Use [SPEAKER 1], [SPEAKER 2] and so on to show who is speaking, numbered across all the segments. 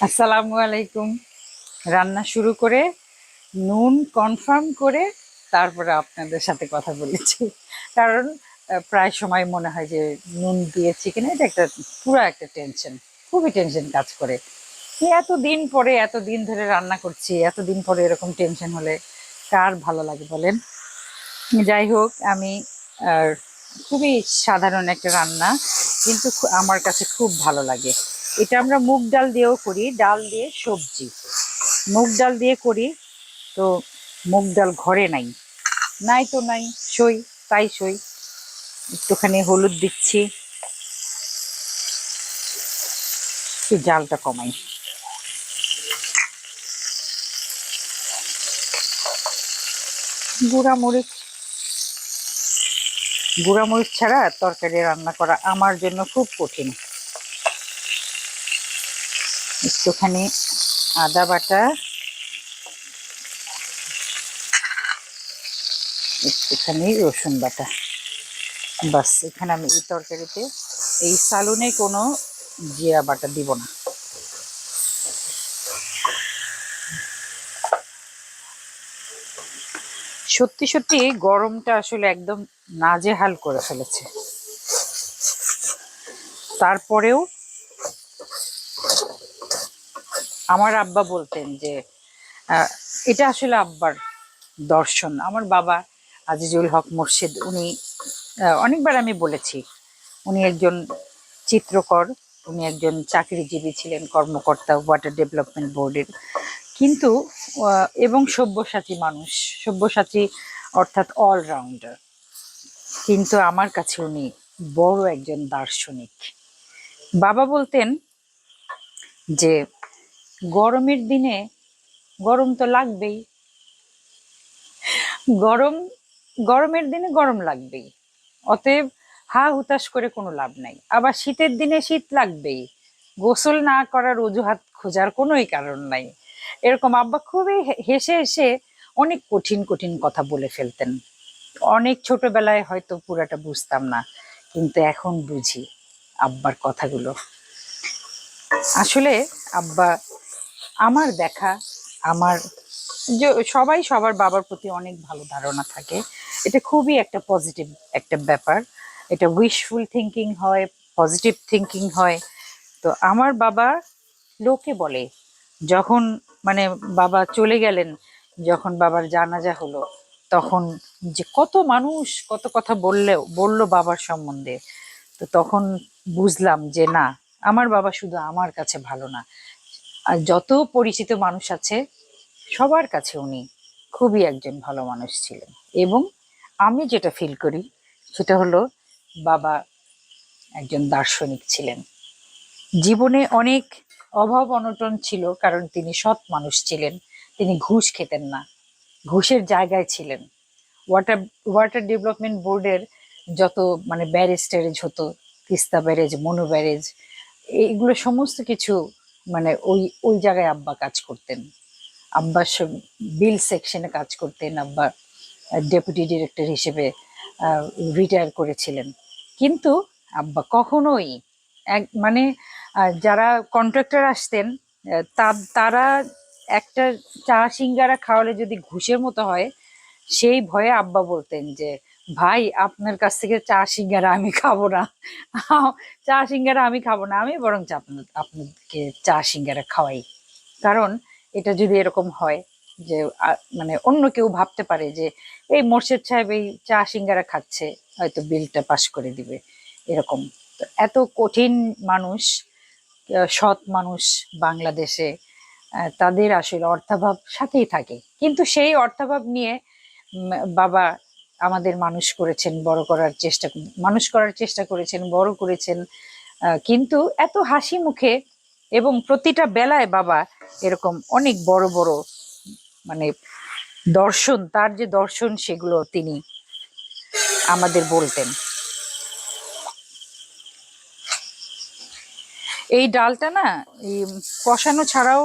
[SPEAKER 1] আসসালামু আলাইকুম। রান্না শুরু করে নুন কনফার্ম করে তারপরে আপনাদের সাথে কথা বলেছি, কারণ প্রায় সময় মনে হয় যে নুন দিয়েছি কিনা, এটা একটা পুরো একটা টেনশন, খুবই টেনশন কাজ করে। এতদিন পরে, এতদিন ধরে রান্না করছি, এতদিন পরে এরকম টেনশন হলে কার ভালো লাগে বলেন? যাই হোক, আমি খুবই সাধারণ একটা রান্না, কিন্তু আমার কাছে খুব ভালো লাগে। এটা আমরা মুগ ডাল দিয়েও করি, ডাল দিয়ে সবজি, মুগ ডাল দিয়ে করি। তো মুগ ডাল ঘরে নাই, নাই তো নাই, সই, তাই সই। একটুখানি হলুদ দিচ্ছি, একটু জালটা কমাই। গুঁড়ামরিচ, গুঁড়ামরিচ ছাড়া তরকারি রান্না করা আমার জন্য খুব কঠিন। একটুখানি আদা বাটা, একটুখানি রসুন বাটা, বাস। এখানে আমি এই তরকারিতে এই সালুনে কোনো জিরা বাটা দিব না। সত্যি সত্যি গরমটা আসলে একদম নাজেহাল করে ফেলেছে। তারপরেও আমার আব্বা বলতেন যে এটা আসলে আব্বার দর্শন। আমার বাবা আজিজুল হক মুর্শিদ, উনি অনেকবার আমি বলেছি, উনি একজন চিত্রকর, উনি একজন চাকরিজীবী ছিলেন, কর্মকর্তা ওয়াটার ডেভেলপমেন্ট বোর্ডের, কিন্তু এবং সব্যসাচী মানুষ, সব্যসাচী অর্থাৎ অলরাউন্ডার। কিন্তু আমার কাছে উনি বড় একজন দার্শনিক। বাবা বলতেন যে গরমের দিনে গরম তো লাগবেই, গরম, গরমের দিনে গরম লাগবেই, অতএব হা হুতাশ করে কোনো লাভ নাই। আবার শীতের দিনে শীত লাগবেই, গোসল না করার অজুহাত খোঁজার কোনোই কারণ নাই। এরকম আব্বা খুবই হেসে হেসে অনেক কঠিন কঠিন কথা বলে ফেলতেন। অনেক ছোটবেলায় হয়তো পুরাটা বুঝতাম না, কিন্তু এখন বুঝি আব্বার কথাগুলো। আসলে আব্বা আমার দেখা, আমার যে সবাই সবার বাবার প্রতি অনেক ভালো ধারণা থাকে, এটা খুবই একটা পজিটিভ একটা ব্যাপার। এটা উইশফুল থিঙ্কিং হয়, পজিটিভ থিঙ্কিং হয়। তো আমার বাবা, লোকে বলে যখন মানে বাবা চলে গেলেন, যখন বাবার জানাজা হলো, তখন যে কত মানুষ কত কথা বললো বাবার সম্বন্ধে, তো তখন বুঝলাম যে না, আমার বাবা শুধু আমার কাছে ভালো না, আর যত পরিচিত মানুষ আছে সবার কাছে উনি খুবই একজন ভালো মানুষ ছিলেন। এবং আমি যেটা ফিল করি সেটা হলো বাবা একজন দার্শনিক ছিলেন। জীবনে অনেক অভাব অনটন ছিল, কারণ তিনি সৎ মানুষ ছিলেন, তিনি ঘুষ খেতেন না, ঘুষের জায়গায় ছিলেন। ওয়াটার ওয়াটার ডেভেলপমেন্ট বোর্ডের যত মানে ব্যারেজ হতো, তিস্তা ব্যারেজ, মনু ব্যারেজ, এইগুলো সমস্ত কিছু মানে ওই ওই জায়গায় আব্বা কাজ করতেন। আব্বা বিল সেকশনে কাজ করতেন। আব্বা ডেপুটি ডিরেক্টর হিসেবে রিটায়ার করেছিলেন। কিন্তু আব্বা কখনোই এক মানে যারা কন্ট্রাক্টর আসতেন, তারা একটা চা সিঙ্গারা খাওয়ালে যদি ঘুষের মতো হয়, সেই ভয়ে আব্বা বলতেন যে ভাই, আপনার কাছ থেকে চা সিঙ্গারা আমি খাবো না, চা সিঙ্গারা আমি খাবো না, আমি বরং আপনাকে চা সিঙ্গারা খাওয়াই। কারণ এটা যদি এরকম হয় যে মানে অন্য কেউ ভাবতে পারে যে এই মোর্শেদ সাহেব এই চা সিঙ্গারা খাচ্ছে, হয়তো বিলটা পাশ করে দিবে, এরকম। তো এত কঠিন মানুষ, সৎ মানুষ বাংলাদেশে, তাদের আসলে অর্থাভাব সাথেই থাকে, কিন্তু সেই অর্থাভাব নিয়ে বাবা আমাদের মানুষ করেছেন, মানুষ করার চেষ্টা করেছেন, বড় করেছেন। কিন্তু এত হাসি মুখে, এবং প্রতিটা বেলায় বাবা এরকম অনেক বড় বড় মানে দর্শন, তার যে দর্শন সেগুলো তিনি আমাদের বলতেন। এই ডালটা না এই কষানো ছাড়াও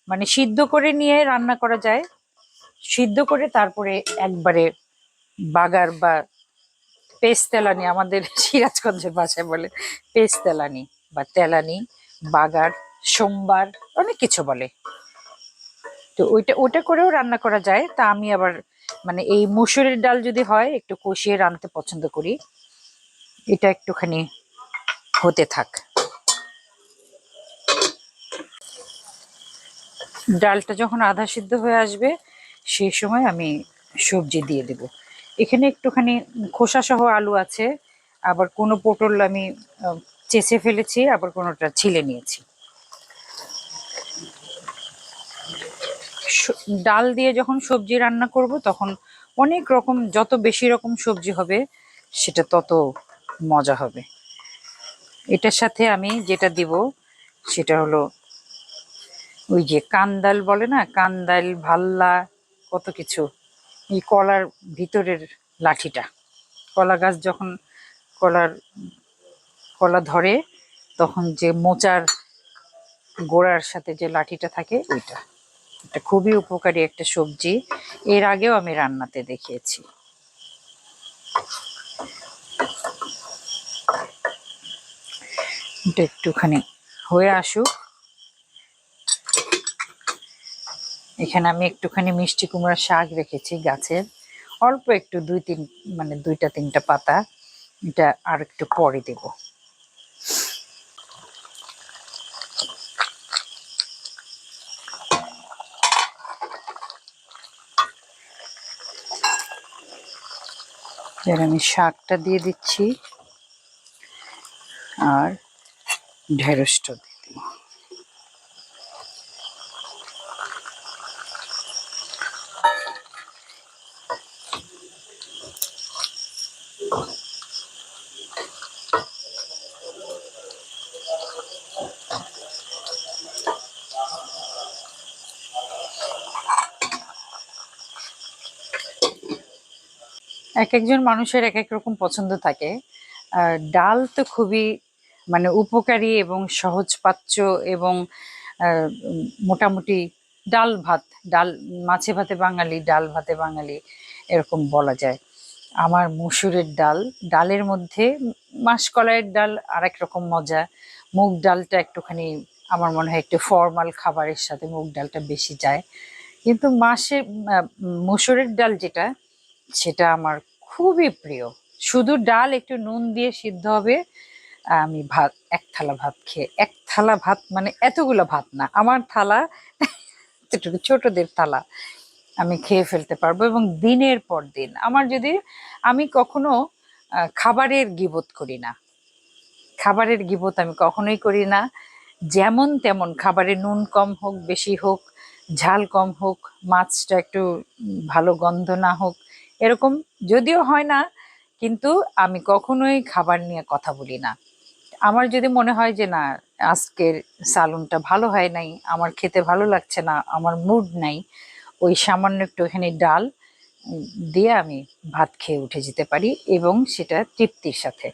[SPEAKER 1] মানে সিদ্ধ করে নিয়ে রান্না করা যায়, সিদ্ধ করে তারপরে একবারে বাগার বা পেস্তেলানি, আমাদের সিরাজগঞ্জের ভাষায় বলে পেস্তেলানি বা তেলানি, বাগার, সোমবার, অনেক কিছু বলে। তো ওইটা ওটা করেও রান্না করা যায়। তা আমি আবার মানে এই মসুরের ডাল যদি হয় একটু কষিয়ে রাঁধতে পছন্দ করি। এটা একটুখানি হতে থাক, ডালটা যখন আধা সিদ্ধ হয়ে আসবে সেই সময় আমি সবজি দিয়ে দেব। এখানে একটুখানি খোসা সহ আলু আছে, আবার কোনো পটল আমি চেঁচে ফেলেছি, আবার কোনোটা ছিলে নিয়েছি। ডাল দিয়ে যখন সবজি রান্না করব তখন অনেক রকম, যত বেশি রকম সবজি হবে সেটা তত মজা হবে। এটার সাথে আমি যেটা দিব সেটা হলো ওই যে কান্দাল বলে না, কান্দাল, ভাল্লা, কত কিছু, এই কলার ভিতরের লাঠিটা, কলা গাছ যখন কলার কলা ধরে তখন যে মোচার গোড়ার সাথে যে লাঠিটা থাকে ওইটা, এটা খুবই উপকারী একটা সবজি। এর আগেও আমি রান্নাতে দেখিয়েছি। এটা একটুখানি হয়ে আসুক। এখানে আমি একটুখানি মিষ্টি কুমড়ার শাক রেখেছি গাছের, অল্প একটু মানে দুইটা তিনটা পাতা, এটা আর একটু পরে দেব। এবার আমি শাকটা দিয়ে দিচ্ছি আর ঢেঁড়সটা দিয়ে দেব। এক একজন মানুষের এক এক রকম পছন্দ থাকে। আর ডাল তো খুবই মানে উপকারী এবং সহজপাচ্য এবং মোটামুটি ডাল ভাত, ডাল মাছে ভাতে বাঙালি, ডাল ভাতে বাঙালি, এরকম বলা যায়। আমার মসুরের ডাল, ডালের মধ্যে মাসকলাইয়ের ডাল আরেক রকম মজা, মুগ ডালটা একটুখানি আমার মনে হয় একটু ফর্মাল খাবারের সাথে মুগ ডালটা বেশি যায়, কিন্তু মসুরের ডাল যেটা সেটা আমার খুবই প্রিয়। শুধু ডাল একটু নুন দিয়ে সিদ্ধ হবে, আমি ভাত এক থালা ভাত খেয়ে, এক থালা ভাত মানে এতগুলো ভাত না, আমার থালা এতটুকু ছোটদের থালা আমি খেয়ে ফেলতে পারবো। এবং দিনের পর দিন আমার যদি, আমি কখনো খাবারের গীবত করি না, খাবারের গীবত আমি কখনোই করি না। যেমন তেমন খাবারে নুন কম হোক বেশি হোক, ঝাল কম হোক, মাছটা একটু ভালো গন্ধ না হোক, এরকম যদিও হয় না, কিন্তু আমি কখনোই খাবার নিয়ে কথা বলি না। আমার যদি মনে হয় যে না, আজকের সালুনটা ভালো হয় নাই, আমার খেতে ভালো লাগছে না, আমার মুড নাই, ওই সামান্য একটুখানি ডাল দিয়ে আমি ভাত খেয়ে উঠে যেতে পারি, এবং সেটা তৃপ্তির সাথে।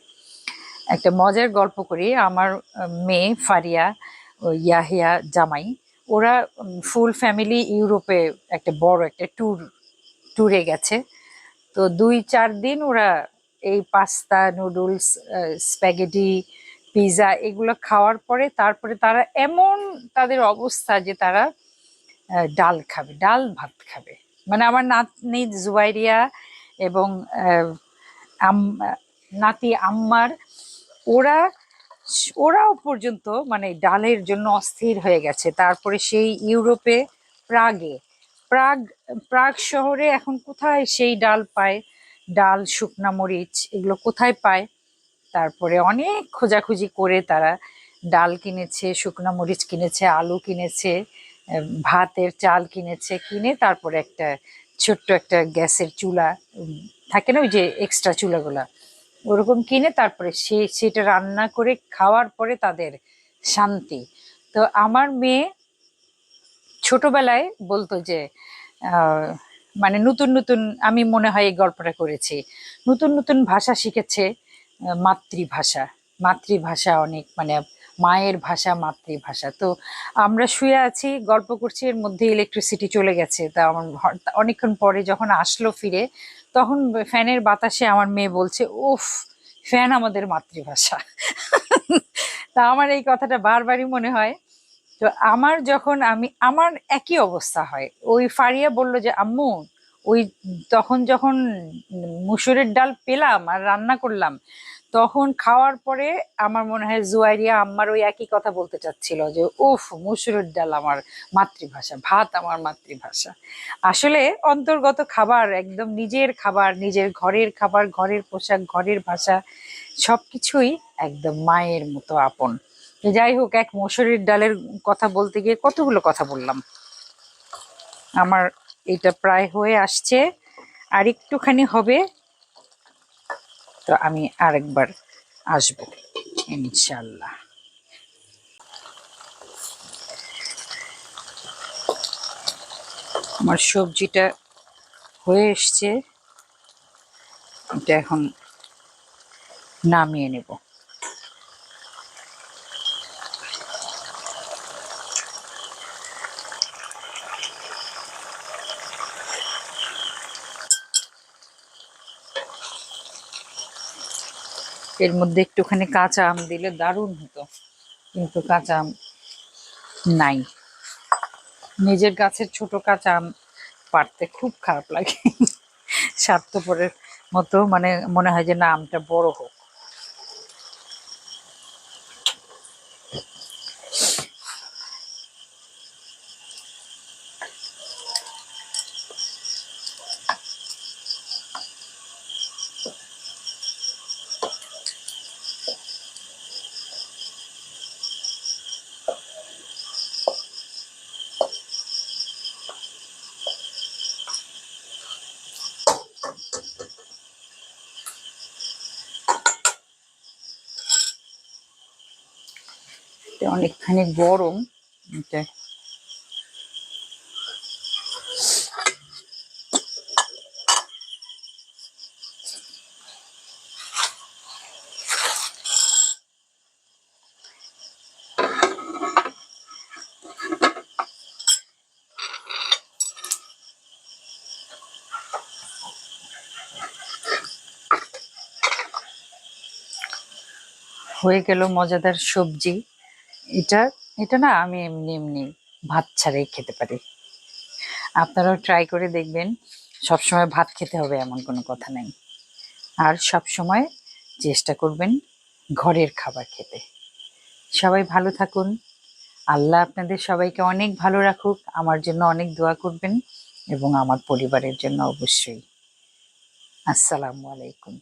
[SPEAKER 1] একটা মজার গল্প করি, আমার মেয়ে ফারিয়া, ও ইয়াহিয়া জামাই, ওরা ফুল ফ্যামিলি ইউরোপে একটা বড় একটা ট্যুরে গেছে। তো 2-4 দিন ওরা এই পাস্তা, নুডলস, স্প্যাগেটি, পিৎজা এগুলো খাওয়ার পরে তারপরে তারা এমন, তাদের অবস্থা যে তারা ডাল খাবে, ডাল ভাত খাবে। মানে আমার নাতনি জুবাইরিয়া এবং নাতি আম্মার, ওরা ওরাও পর্যন্ত মানে ডালের জন্য অস্থির হয়ে গেছে। তারপরে সেই ইউরোপে প্রাগে, প্রাগ প্রাগ শহরে এখন কোথায় সেই ডাল পায়, ডাল, শুকনা মরিচ এগুলো কোথায় পায়? তারপরে অনেক খোঁজাখুঁজি করে তারা ডাল কিনেছে, শুকনা মরিচ কিনেছে, আলু কিনেছে, ভাতের চাল কিনেছে, কিনে তারপরে একটা ছোট্ট একটা গ্যাসের চুলা থাকে না, ওই যে এক্সট্রা চুলাগুলা, ওরকম কিনে তারপরে সেটা রান্না করে খাওয়ার পরে তাদের শান্তি। তো আমার মেয়ে ছোটবেলায় বলতো যে আহ, মানে নতুন নতুন, আমি মনে হয় এই গল্পটা করেছি, নতুন নতুন ভাষা শিখেছে, মাতৃভাষা, মাতৃভাষা অনেক মানে মায়ের ভাষা মাতৃভাষা। তো আমরা শুয়ে আছি গল্প করছি, এর মধ্যে ইলেকট্রিসিটি চলে গেছে। তা আমার অনেকক্ষণ পরে যখন আসলো ফিরে, তখন ফ্যানের বাতাসে আমার মেয়ে বলছে, উফ, ফ্যান আমাদের মাতৃভাষা। তা আমার এই কথাটা বারবারই মনে হয়। তো আমার যখন আমার একই অবস্থা হয়, ওই ফারিয়া বলল যে আম্মু, ওই তখন যখন মুসুরের ডাল পেলাম আর রান্না করলাম, তখন খাওয়ার পরে আমার মনে হয় জুয়াইরিয়া আম্মার ওই একই কথা বলতে চাচ্ছিল যে উফ, মুসুরের ডাল আমার মাতৃভাষা, ভাত আমার মাতৃভাষা। আসলে অন্তর্গত খাবার, একদম নিজের খাবার, নিজের ঘরের খাবার, ঘরের পোশাক, ঘরের ভাষা, সবকিছুই একদম মায়ের মতো আপন। তো যাই হোক, এক মসুরির ডালের কথা বলতে গিয়ে কতগুলো কথা বললাম। আমার এটা প্রায় হয়ে আসছে, আর একটুখানি হবে, তো আমি আরেকবার আসবো ইনশাল্লাহ। আমার সবজিটা হয়ে এসছে, এটা এখন নামিয়ে নেব। এর মধ্যে একটুখানি কাঁচা আম দিলে দারুণ হতো, কিন্তু কাঁচা আম নাই। নিজের গাছের ছোট কাঁচা আম পাড়তে খুব খারাপ লাগে। স্বার্থপরের মতো, মানে মনে হয় যে না, আমটা বড় হোক। এটা অনেকখানি গরম, এটা হয়ে গেল মজাদার সবজি। এটা এটা না আমি এমনি এমনি ভাত ছাড়াই খেতে পারি। আপনারাও ট্রাই করে দেখবেন। সবসময় ভাত খেতে হবে এমন কোনো কথা নেই। আর সব সময় চেষ্টা করবেন ঘরের খাবার খেতে। সবাই ভালো থাকুন। আল্লাহ আপনাদের সবাইকে অনেক ভালো রাখুক। আমার জন্য অনেক দোয়া করবেন এবং আমার পরিবারের জন্য অবশ্যই। আসসালামু আলাইকুম।